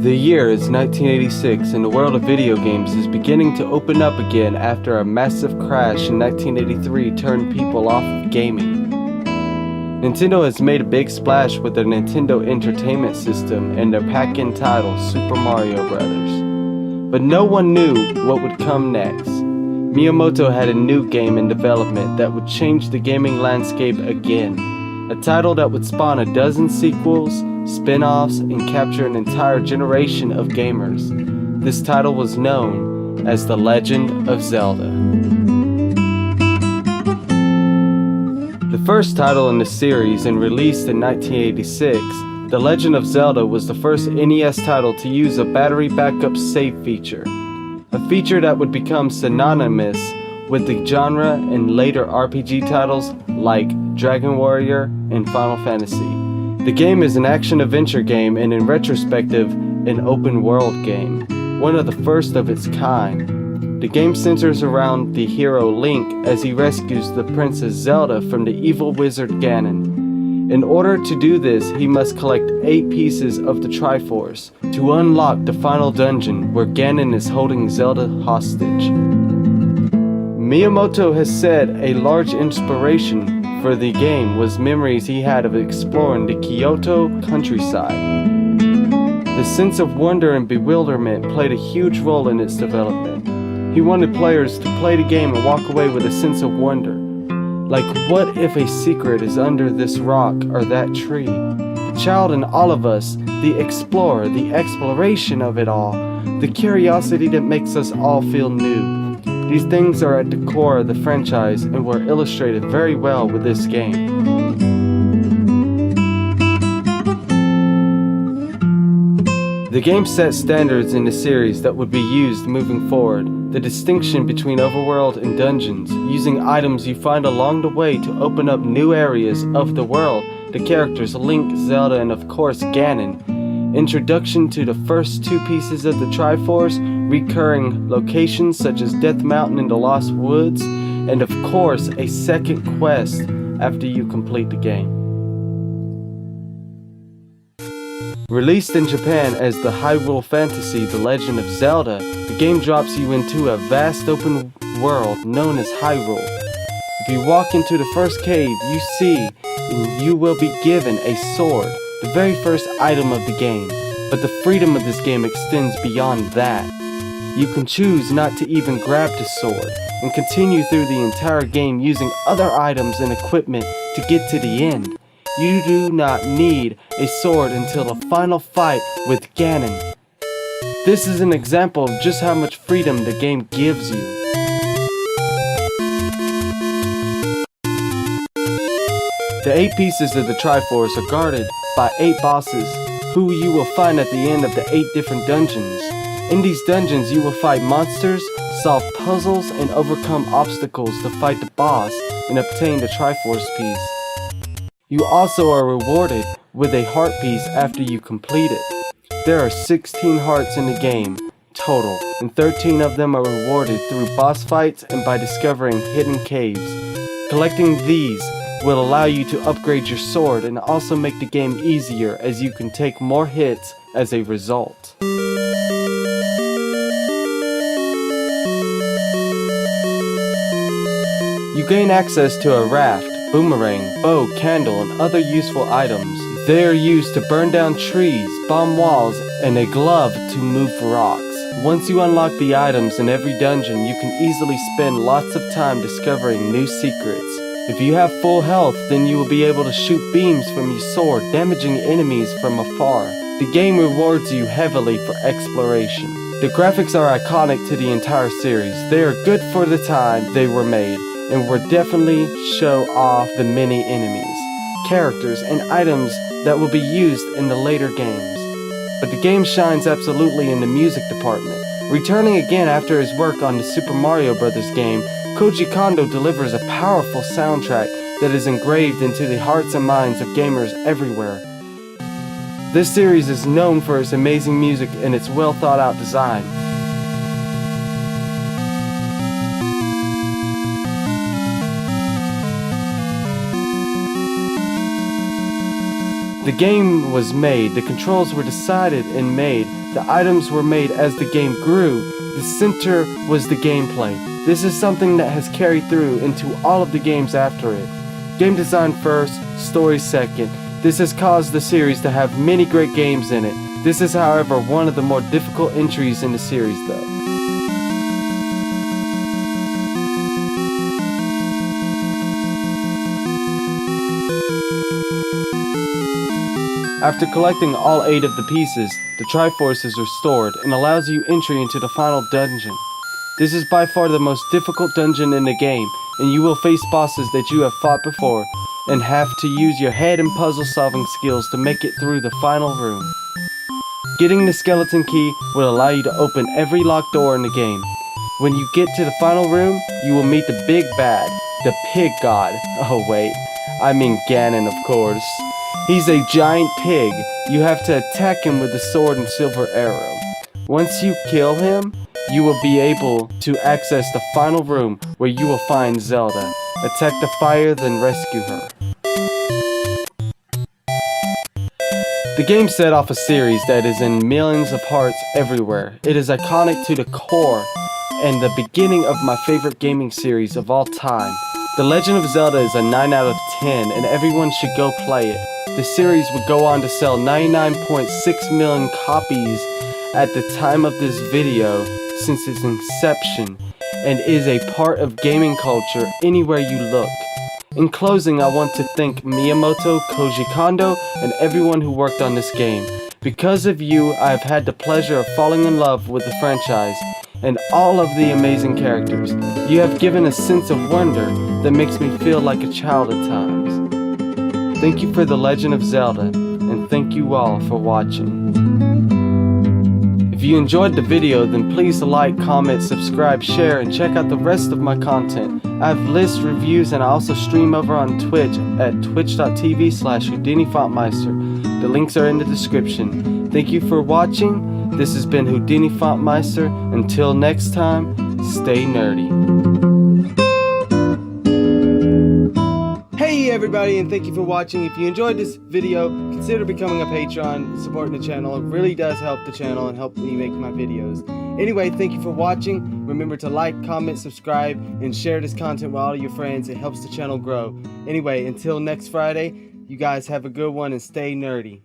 The year is 1986 and the world of video games is beginning to open up again after a massive crash in 1983 turned people off of gaming. Nintendo has made a big splash with their Nintendo Entertainment System and their pack-in title Super Mario Bros. But no one knew what would come next. Miyamoto had a new game in development that would change the gaming landscape again. A title that would spawn a dozen sequels, spin-offs, and capture an entire generation of gamers. This title was known as The Legend of Zelda. The first title in the series and released in 1986, The Legend of Zelda was the first NES title to use a battery backup save feature. A feature that would become synonymous with the genre in later RPG titles like Dragon Warrior and Final Fantasy. The game is an action-adventure game and in retrospective, an open-world game, one of the first of its kind. The game centers around the hero Link as he rescues the Princess Zelda from the evil wizard Ganon. In order to do this, he must collect 8 pieces of the Triforce to unlock the final dungeon where Ganon is holding Zelda hostage. Miyamoto has said a large inspiration for the game was memories he had of exploring the Kyoto countryside. The sense of wonder and bewilderment played a huge role in its development. He wanted players to play the game and walk away with a sense of wonder. Like, what if a secret is under this rock or that tree? The child in all of us, the explorer, the exploration of it all, the curiosity that makes us all feel new. These things are at the core of the franchise and were illustrated very well with this game. The game set standards in the series that would be used moving forward. The distinction between overworld and dungeons, using items you find along the way to open up new areas of the world, the characters Link, Zelda, and of course Ganon. Introduction to the first 2 pieces of the Triforce, recurring locations such as Death Mountain in the Lost Woods, and of course a second quest after you complete the game. Released in Japan as the Hyrule fantasy The Legend of Zelda, the game drops you into a vast open world known as Hyrule. If you walk into the first cave you see, you will be given a sword, the very first item of the game. But the freedom of this game extends beyond that. You can choose not to even grab the sword, and continue through the entire game using other items and equipment to get to the end. You do not need a sword until the final fight with Ganon. This is an example of just how much freedom the game gives you. The 8 pieces of the Triforce are guarded by 8 bosses, who you will find at the end of the 8 different dungeons. In these dungeons you will fight monsters, solve puzzles, and overcome obstacles to fight the boss and obtain the Triforce piece. You also are rewarded with a heart piece after you complete it. There are 16 hearts in the game total, and 13 of them are rewarded through boss fights and by discovering hidden caves. Collecting these will allow you to upgrade your sword and also make the game easier as you can take more hits as a result. You gain access to a raft, boomerang, bow, candle, and other useful items. They are used to burn down trees, bomb walls, and a glove to move rocks. Once you unlock the items in every dungeon, you can easily spend lots of time discovering new secrets. If you have full health, then you will be able to shoot beams from your sword, damaging enemies from afar. The game rewards you heavily for exploration. The graphics are iconic to the entire series. They are good for the time they were made, and will definitely show off the many enemies, characters, and items that will be used in the later games. But the game shines absolutely in the music department. Returning again after his work on the Super Mario Bros. Game, Koji Kondo delivers a powerful soundtrack that is engraved into the hearts and minds of gamers everywhere. This series is known for its amazing music and its well thought out design. The game was made, the controls were decided and made, the items were made as the game grew, the center was the gameplay. This is something that has carried through into all of the games after it. Game design first, story second. This has caused the series to have many great games in it. This is, however, one of the more difficult entries in the series though. After collecting all 8 of the pieces, the Triforce is restored and allows you entry into the final dungeon. This is by far the most difficult dungeon in the game, and you will face bosses that you have fought before and have to use your head and puzzle solving skills to make it through the final room. Getting the skeleton key will allow you to open every locked door in the game. When you get to the final room, you will meet the big bad, the pig god. Oh wait, I mean Ganon, of course. He's a giant pig. You have to attack him with a sword and silver arrow. Once you kill him, you will be able to access the final room where you will find Zelda. Attack the fire, then rescue her. The game set off a series that is in millions of hearts everywhere. It is iconic to the core and the beginning of my favorite gaming series of all time. The Legend of Zelda is a 9 out of 10 and everyone should go play it. The series would go on to sell 99.6 million copies at the time of this video since its inception and is a part of gaming culture anywhere you look. In closing, I want to thank Miyamoto, Koji Kondo, and everyone who worked on this game. Because of you, I have had the pleasure of falling in love with the franchise and all of the amazing characters. You have given a sense of wonder that makes me feel like a child at times. Thank you for The Legend of Zelda, and thank you all for watching. If you enjoyed the video, then please like, comment, subscribe, share, and check out the rest of my content. I have lists, reviews, and I also stream over on Twitch at twitch.tv/HoudiniFontMeister. The links are in the description. Thank you for watching. This has been Houdini Fontmeister. Until next time, stay nerdy. Hey everybody, and thank you for watching. If you enjoyed this video, consider becoming a patron, supporting the channel. It really does help the channel and help me make my videos. Anyway, thank you for watching. Remember to like, comment, subscribe, and share this content with all of your friends. It helps the channel grow. Anyway, until next Friday, you guys have a good one and stay nerdy.